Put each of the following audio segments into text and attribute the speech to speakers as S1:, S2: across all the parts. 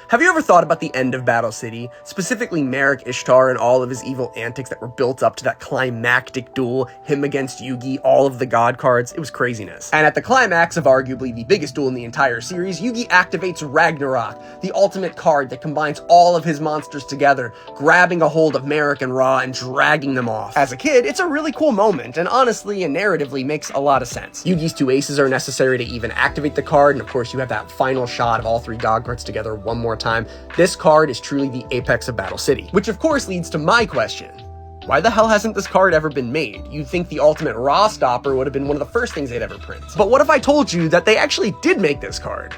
S1: Have you ever thought about the end of Battle City, specifically Merrick Ishtar and all of his evil antics that were built up to that climactic duel, him against Yugi, all of the god cards? It was craziness. And at the climax of arguably the biggest duel in the entire series, Yugi activates Ragnarok, the ultimate card that combines all of his monsters together, grabbing a hold of Merrick and Ra and dragging them off. As a kid, it's a really cool moment, and honestly and narratively makes a lot of sense. Yugi's two aces are necessary to even activate the card, and of course you have that final shot of all three god cards together one more time. This card is truly the apex of Battle City. Which of course leads to my question. Why the hell hasn't this card ever been made? You'd think the ultimate Ra stopper would have been one of the first things they'd ever print. But what if I told you that they actually did make this card?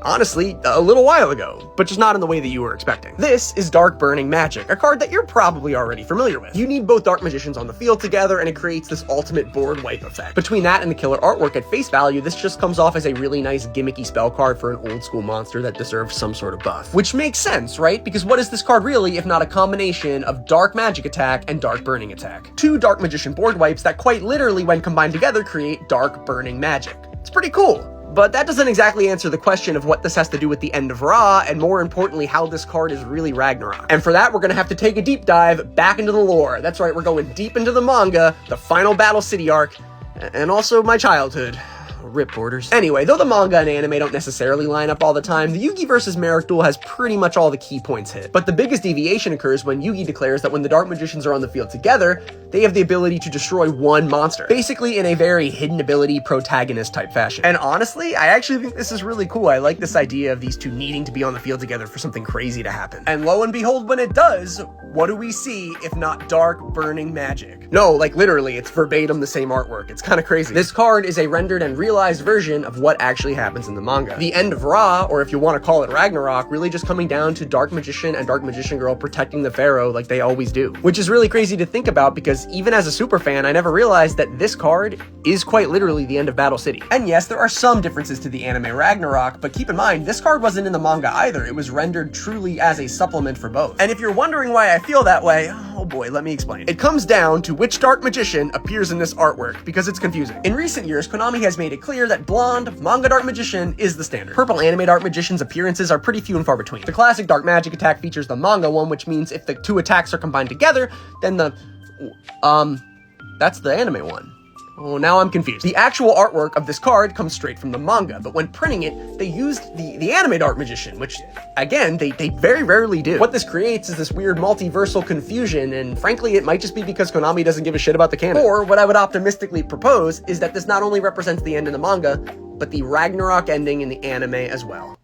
S1: Honestly, a little while ago, but just not in the way that you were expecting. This is Dark Burning Magic, a card that you're probably already familiar with. You need both Dark Magicians on the field together, and it creates this ultimate board wipe effect. Between that and the killer artwork at face value, this just comes off as a really nice gimmicky spell card for an old school monster that deserves some sort of buff. Which makes sense, right? Because what is this card really if not a combination of Dark Magic Attack and Dark Burning Attack? Two Dark Magician board wipes that quite literally, when combined together, create Dark Burning Magic. It's pretty cool. But that doesn't exactly answer the question of what this has to do with the end of Ra, and more importantly, how this card is really Ragnarok. And for that, we're gonna have to take a deep dive back into the lore. That's right, we're going deep into the manga, the final Battle City arc, and also my childhood. Rip Borders. Anyway, though the manga and anime don't necessarily line up all the time, the Yugi versus Merrick duel has pretty much all the key points hit. But the biggest deviation occurs when Yugi declares that when the Dark Magicians are on the field together, they have the ability to destroy one monster. Basically in a very hidden ability protagonist type fashion. And honestly, I actually think this is really cool. I like this idea of these two needing to be on the field together for something crazy to happen. And lo and behold, when it does, what do we see if not Dark Burning Magic? No, like literally, it's verbatim the same artwork. It's kind of crazy. This card is a rendered and realized version of what actually happens in the manga. The end of Ra, or if you want to call it Ragnarok, really just coming down to Dark Magician and Dark Magician Girl protecting the Pharaoh like they always do. Which is really crazy to think about because even as a super fan, I never realized that this card is quite literally the end of Battle City. And yes, there are some differences to the anime Ragnarok, but keep in mind, this card wasn't in the manga either. It was rendered truly as a supplement for both. And if you're wondering why I feel that way, oh boy, let me explain. It comes down to which Dark Magician appears in this artwork, because it's confusing. In recent years, Konami has made it clear that blonde manga Dark Magician is the standard. Purple anime Dark Magician's appearances are pretty few and far between. The classic Dark Magic attack features the manga one, which means if the two attacks are combined together, then that's the anime one. Oh, now I'm confused. The actual artwork of this card comes straight from the manga, but when printing it, they used the anime Dark Magician, which, again, they very rarely do. What this creates is this weird multiversal confusion, and frankly, it might just be because Konami doesn't give a shit about the canon. Or, what I would optimistically propose is that this not only represents the end in the manga, but the Ragnarok ending in the anime as well.